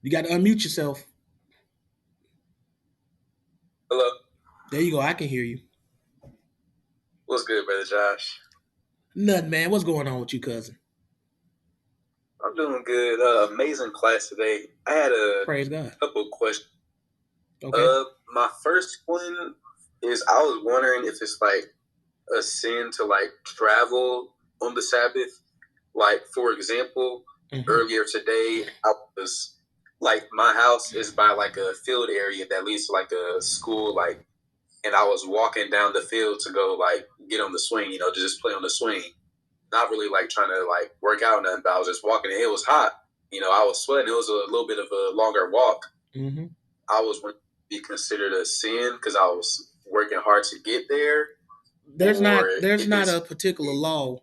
You got to unmute yourself. Hello, There you go. I can hear you. what's good, brother Josh? Nothing, man. What's going on with you, cousin? I'm doing good. Amazing class today. I had a Praise God. couple of questions. Okay. My first one is I was wondering if it's like a sin to like travel on the Sabbath. Like for example, Mm-hmm. earlier today I was like my house is by like a field area that leads to like a school, like, and I was walking down the field to go like get on the swing, to just play on the swing. Not really like trying to like work out or nothing, but I was just walking. It was hot. I was sweating. It was a little bit of a longer walk. Mm-hmm. I was going to be considered a sin because I was working hard to get there, There's or not there's if not it's a particular law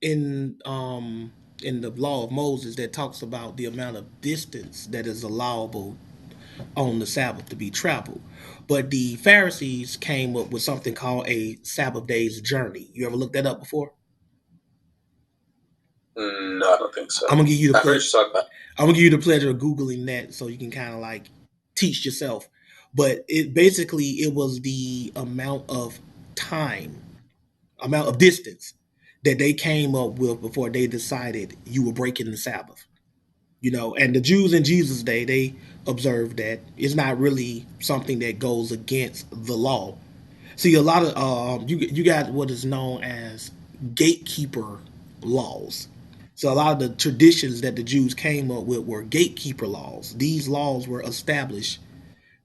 in the law of Moses that talks about the amount of distance that is allowable on the Sabbath to be traveled. But the Pharisees came up with something called a Sabbath day's journey. You ever looked that up before? no, I don't think so. I'm gonna give you the I heard ple- you talk about. I'm gonna give you the pleasure of googling that so you can kind of like teach yourself. But it was the time, amount of distance that they came up with before they decided you were breaking the Sabbath. And the Jews in Jesus' day, they observed that it's not really something that goes against the law. See, a lot of you got what is known as gatekeeper laws. So a lot of the traditions that the Jews came up with were gatekeeper laws. These laws were established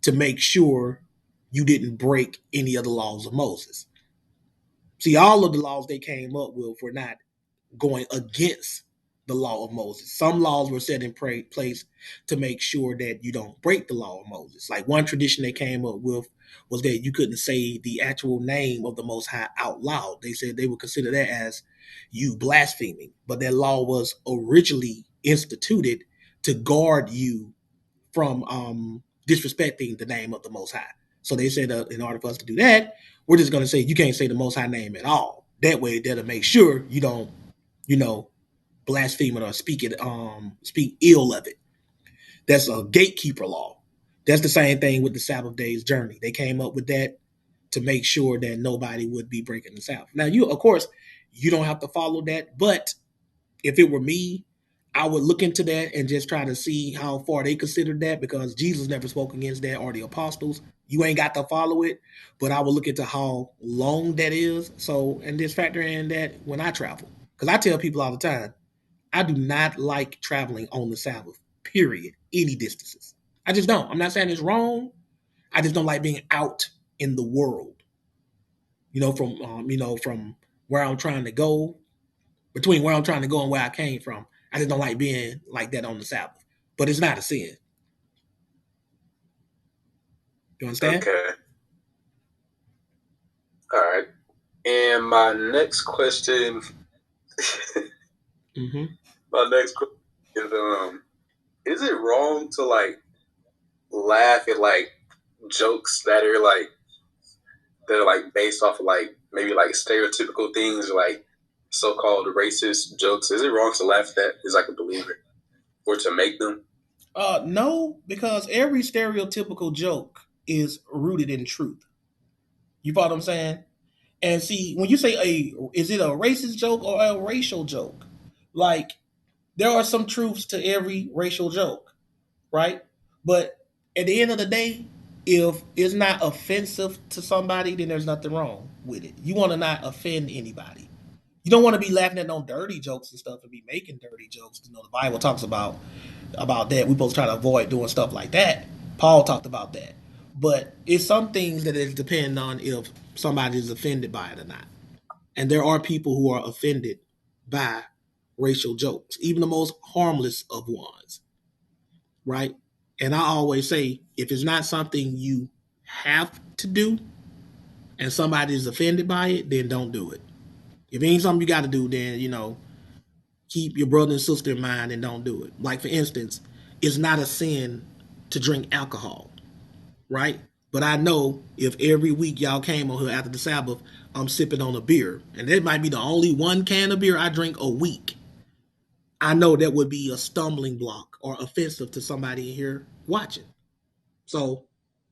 to make sure you didn't break any of the laws of Moses. See, all of the laws they came up with were not going against the law of Moses. Some laws were set in place to make sure that you don't break the law of Moses. Like one tradition they came up with was that you couldn't say the actual name of the Most High out loud. They said they would consider that as you blaspheming. But that law was originally instituted to guard you from disrespecting the name of the Most High. So they said in order for us to do that, we're just going to say you can't say the Most High name at all. That way, that'll make sure you don't, you know, blaspheme it or speak ill of it. That's a gatekeeper law. That's the same thing with the Sabbath day's journey. They came up with that to make sure that nobody would be breaking the Sabbath. Now, of course, you don't have to follow that, but if it were me, I would look into that and just try to see how far they considered that because Jesus never spoke against that or the apostles. You ain't got to follow it, but I would look into how long that is. So, and just factor in that when I travel. Because I tell people all the time, I do not like traveling on the Sabbath, period, any distances. I just don't. I'm not saying it's wrong. I just don't like being out in the world, from where I'm trying to go between where I'm trying to go and where I came from. I just don't like being like that on the Sabbath. But it's not a sin. You understand? Okay, all right. And my next question, Mm-hmm. my next question is it wrong to like laugh at like jokes that are like based off of like maybe like stereotypical things or like so-called racist jokes? Is it wrong to laugh at that as like a believer or to make them? No, because every stereotypical joke is rooted in truth. You follow what I'm saying? And see, when you say is it a racist joke or a racial joke? Like, there are some truths to every racial joke, right? But at the end of the day, if it's not offensive to somebody, then there's nothing wrong with it. You want to not offend anybody. You don't want to be laughing at no dirty jokes and stuff and be making dirty jokes. The Bible talks about that. We're supposed to try to avoid doing stuff like that. Paul talked about that. But it's some things that it depends on if somebody is offended by it or not. And there are people who are offended by racial jokes, even the most harmless of ones, right? And I always say, if it's not something you have to do and somebody is offended by it, then don't do it. If it ain't something you got to do, then keep your brother and sister in mind and don't do it. Like for instance, it's not a sin to drink alcohol, right? But I know if every week y'all came on here after the Sabbath, I'm sipping on a beer, and that might be the only one can of beer I drink a week. I know that would be a stumbling block or offensive to somebody in here watching. So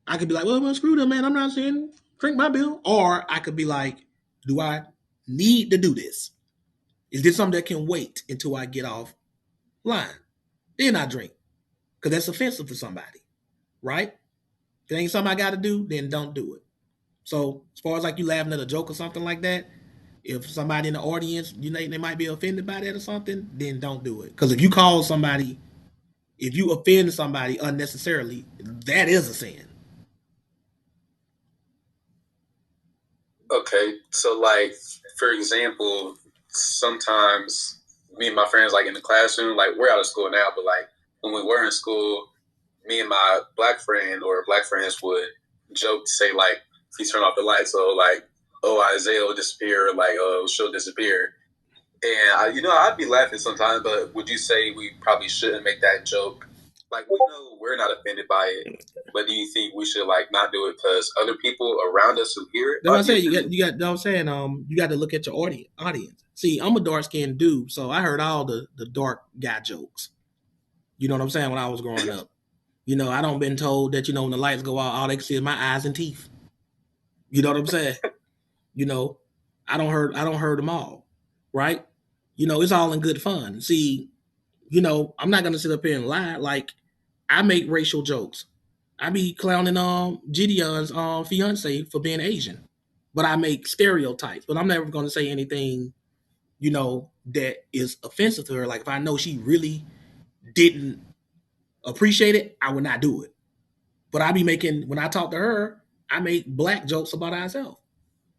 I could be like, well, screw them, man. I'm not saying drink my bill. Or I could be like, do I need to do this? Is this something that can wait until I get off line? Then I drink. Because that's offensive to somebody, right? If it ain't something I got to do, then don't do it. So as far as like you laughing at a joke or something like that, if somebody in the audience, you know, they might be offended by that or something, then don't do it. Because if you call somebody, if you offend somebody unnecessarily, that is a sin. Okay, so like for example, sometimes me and my friends like in the classroom, like we're out of school now, but like when we were in school, me and my black friend or black friends would joke to say like if you turn off the lights, so like oh Isaiah will disappear, or like oh she'll disappear, and I'd be laughing sometimes, but would you say we probably shouldn't make that joke? Like we know we're not offended by it, but do you think we should like not do it because other people around us who hear it That's what I might be say. offended? You got. I'm saying, you got to look at your audience. See, I'm a dark skinned dude, so I heard all the dark guy jokes. You know what I'm saying? When I was growing up, I don't been told that when the lights go out, all they can see is my eyes and teeth. You know what I'm saying? You know, I don't heard them all, right? It's all in good fun. See, I'm not gonna sit up here and lie. Like, I make racial jokes. I be clowning Gideon's fiance for being Asian, but I make stereotypes. But I'm never gonna say anything, that is offensive to her. Like if I know she really didn't appreciate it, I would not do it. But I be making when I talk to her, I make black jokes about ourselves.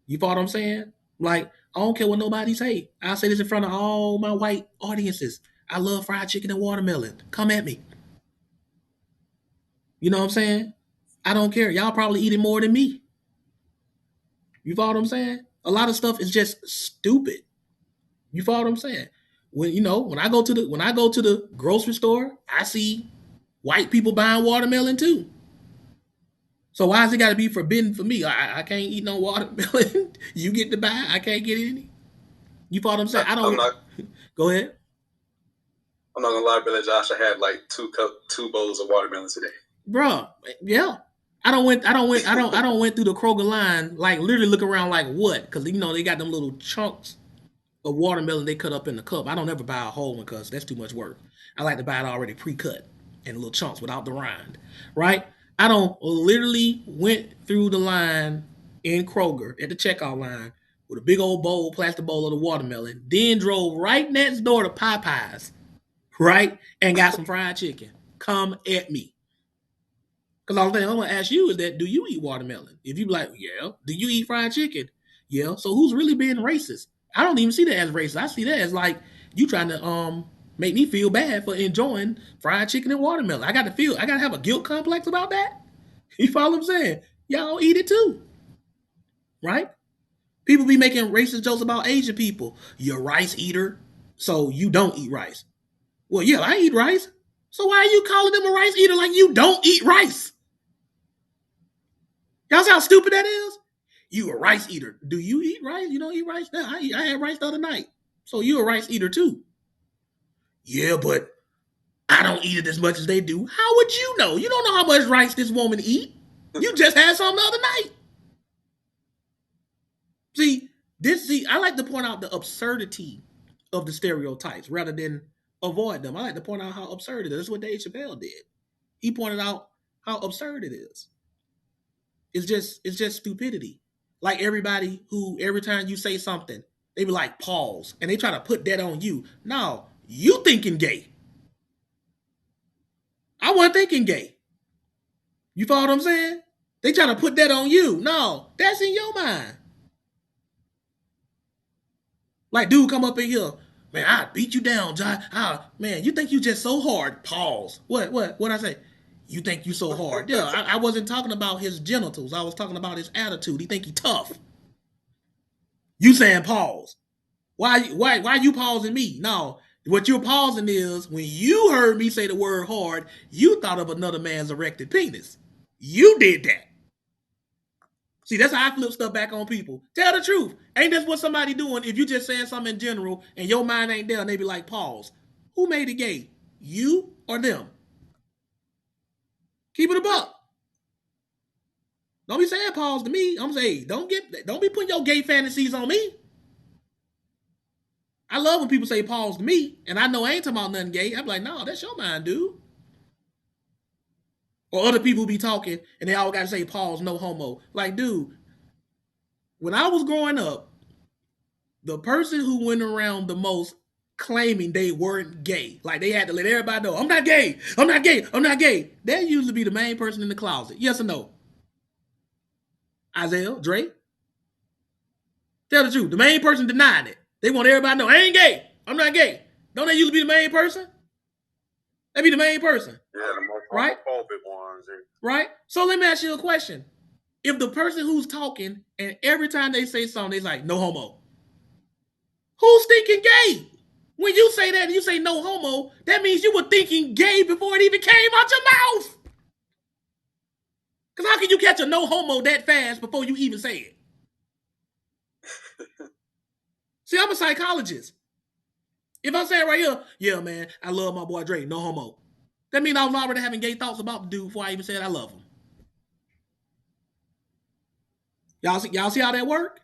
You follow what I'm saying? Like, I don't care what nobody say. I say this in front of all my white audiences. I love fried chicken and watermelon. Come at me. You know what I'm saying? I don't care. Y'all probably eating more than me. You follow what I'm saying? A lot of stuff is just stupid. You follow what I'm saying? When I go to the grocery store, I see white people buying watermelon too. So why has it got to be forbidden for me? I can't eat no watermelon. You get to buy. I can't get any. You follow what I'm saying? I I'm don't. not. Go ahead. I'm not gonna lie, brother Josh. I had like two bowls of watermelon today. Bro, yeah. I don't went through the Kroger line like literally look around like what? Because they got them little chunks of watermelon they cut up in the cup. I don't ever buy a whole one because that's too much work. I like to buy it already pre-cut in little chunks without the rind, right? I don't literally went through the line in Kroger at the checkout line with a big old bowl, plastic bowl of the watermelon, then drove right next door to Popeyes, right, and got some fried chicken. Come at me. Because all the thing I'm gonna ask you is that do you eat watermelon? If you be like, yeah, do you eat fried chicken? Yeah. So who's really being racist? I don't even see that as racist. I see that as like you trying to make me feel bad for enjoying fried chicken and watermelon. I gotta have a guilt complex about that. You follow what I'm saying? Y'all eat it too, right? People be making racist jokes about Asian people. You're a rice eater, so you don't eat rice. Well, yeah, I eat rice. So why are you calling them a rice eater like you don't eat rice? Y'all see how stupid that is? You a rice eater. Do you eat rice? You don't eat rice? No, I had rice the other night. So you a rice eater too. Yeah, but I don't eat it as much as they do. How would you know? You don't know how much rice this woman eat. You just had some the other night. I like to point out the absurdity of the stereotypes rather than avoid them. I like to point out how absurd it is. That's what Dave Chappelle did. He pointed out how absurd it is. It's just stupidity. Like everybody who every time you say something, they be like pause and they try to put that on you. No, you thinking gay. I wasn't thinking gay. You follow what I'm saying? They try to put that on you. No, that's in your mind. Like dude come up in here, man, I beat you down, John. Man, you think you just so hard. Pause. What I say? You think you so hard. Yeah, I wasn't talking about his genitals. I was talking about his attitude. He think he tough. You saying pause. Why you pausing me? No, what you're pausing is when you heard me say the word hard, you thought of another man's erected penis. You did that. See, that's how I flip stuff back on people. Tell the truth. Ain't that what somebody doing if you just saying something in general and your mind ain't there and they be like, pause. Who made it gay? You or them? Keep it a buck. Don't be saying pause to me. I'm saying don't be putting your gay fantasies on me. I love when people say pause to me, and I know I ain't talking about nothing gay. I'm like, no, that's your mind, dude. Or other people be talking and they all got to say pause, no homo. Like, dude, when I was growing up, the person who went around the most claiming they weren't gay, like they had to let everybody know, I'm not gay, I'm not gay, I'm not gay. That usually be the main person in the closet. Yes or no? Isaiah, Dre, tell the truth. The main person denying it. They want everybody to know, I ain't gay, I'm not gay. Don't they usually be the main person? They be the main person. Yeah, the most right? homophobic ones. Right? So let me ask you a question. If the person who's talking and every time they say something, they're like, no homo, who's thinking gay? When you say that and you say no homo, that means you were thinking gay before it even came out your mouth. Because how can you catch a no homo that fast before you even say it? See, I'm a psychologist. If I'm saying right here, yeah, man, I love my boy Dre, no homo, that means I was already having gay thoughts about the dude before I even said I love him. Y'all see how that work?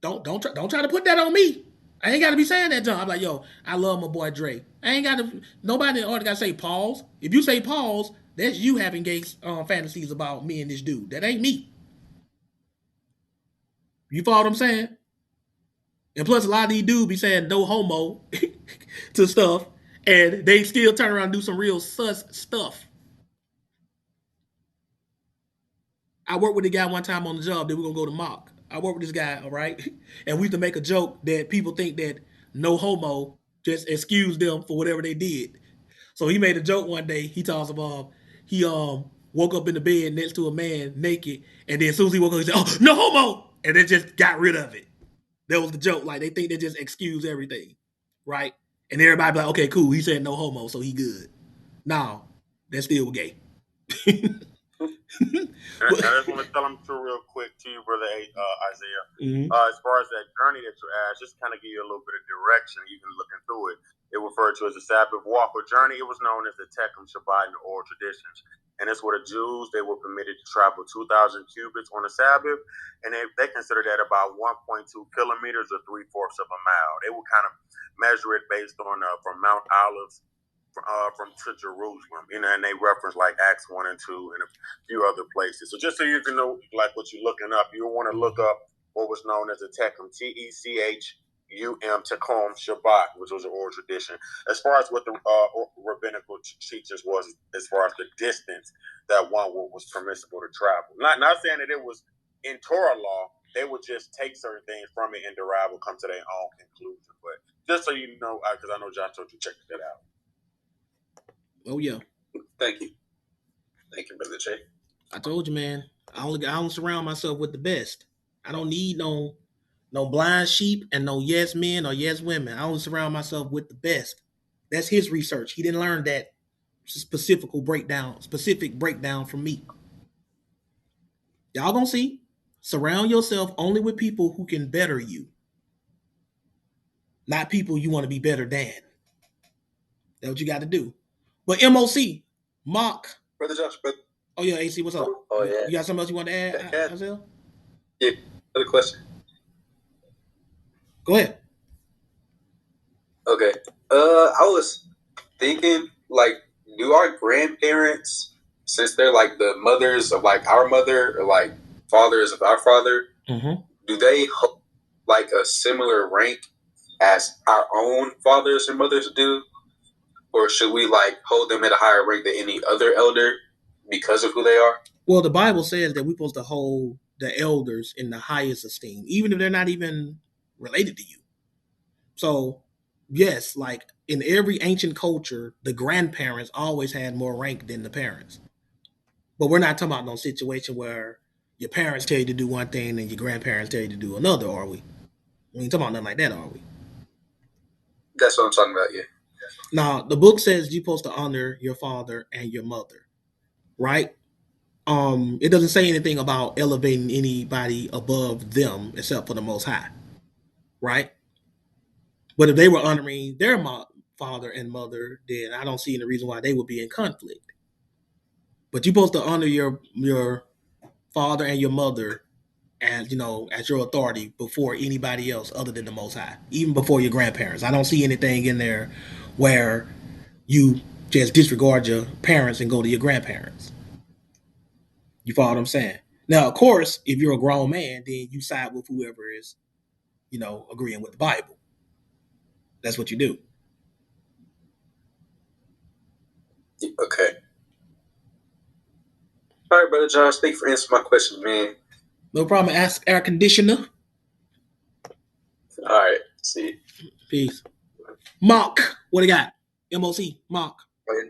Don't try to put that on me. I ain't got to be saying that, John. I'm like, yo, I love my boy Dre. I ain't got to. Nobody already got to say pause. If you say pause, that's you having gay fantasies about me and this dude. That ain't me. You follow what I'm saying? And plus, a lot of these dudes be saying no homo to stuff, and they still turn around and do some real sus stuff. I worked with a guy one time on the job that we're gonna go to mock. I worked with this guy, all right, and we used to make a joke that people think that no homo just excuse them for whatever they did. So he made a joke one day. He talks about he woke up in the bed next to a man naked, and then as soon as he woke up, he said, "Oh, no homo," and they just got rid of it. That was the joke. Like they think they just excuse everything, right? And everybody be like, "Okay, cool." He said no homo, so he good. Now that's still gay. I just want to tell them too real quick to you, brother Isaiah. As far as that journey that you asked, just kind of give you a little bit of direction. You can look through it. It referred to as the Sabbath walk or journey. It was known as the Techum Shabbat in the oral traditions. And it's where the Jews, they were permitted to travel 2,000 cubits on the Sabbath. And they considered that about 1.2 kilometers or 3/4 of a mile. They would kind of measure it based on from Mount Olives from to Jerusalem, and they reference like Acts 1 and 2 and a few other places. So just so you can know, like what you're looking up, you want to look up what was known as the Techum, Techum Shabbat, which was an oral tradition. As far as what the rabbinical teachers was, as far as the distance that one was permissible to travel. Not saying that it was in Torah law. They would just take certain things from it and derive or come to their own conclusion. But just so you know, because I know John told you check that out. Oh yeah. Thank you. Thank you, Brother Jay. I told you, man. I only surround myself with the best. I don't need no blind sheep and no yes men or yes women. I only surround myself with the best. That's his research. He didn't learn that specific breakdown from me. Y'all gonna see. Surround yourself only with people who can better you, not people you want to be better than. That's what you got to do. But MOC, mock. Brother Josh, brother. Oh yeah, AC, what's up? Oh yeah. You got something else you want to add, Isaiah? Yeah. Another question. Go ahead. Okay. I was thinking, like, do our grandparents, since they're like the mothers of like our mother or like fathers of our father, do they hold like a similar rank as our own fathers and mothers do? Or should we like hold them at a higher rank than any other elder because of who they are? Well, the Bible says that we're supposed to hold the elders in the highest esteem, even if they're not even related to you. So, yes, like in every ancient culture, the grandparents always had more rank than the parents. But we're not talking about no situation where your parents tell you to do one thing and your grandparents tell you to do another, are we? We ain't talking about nothing like that, are we? That's what I'm talking about, yeah. Now, the book says you're supposed to honor your father and your mother, right? It doesn't say anything about elevating anybody above them except for the Most High, right? But if they were honoring their father and mother, then I don't see any reason why they would be in conflict. But you're supposed to honor your father and your mother as as your authority before anybody else other than the Most High, even before your grandparents. I don't see anything in there where you just disregard your parents and go to your grandparents. You follow what I'm saying? Now, of course, if you're a grown man, then you side with whoever is, agreeing with the Bible. That's what you do. Okay. All right, brother John. Thank you for answering my question, man. No problem. Ask air conditioner. All right. See. Peace. Mock. What do you got? MOC. Mock.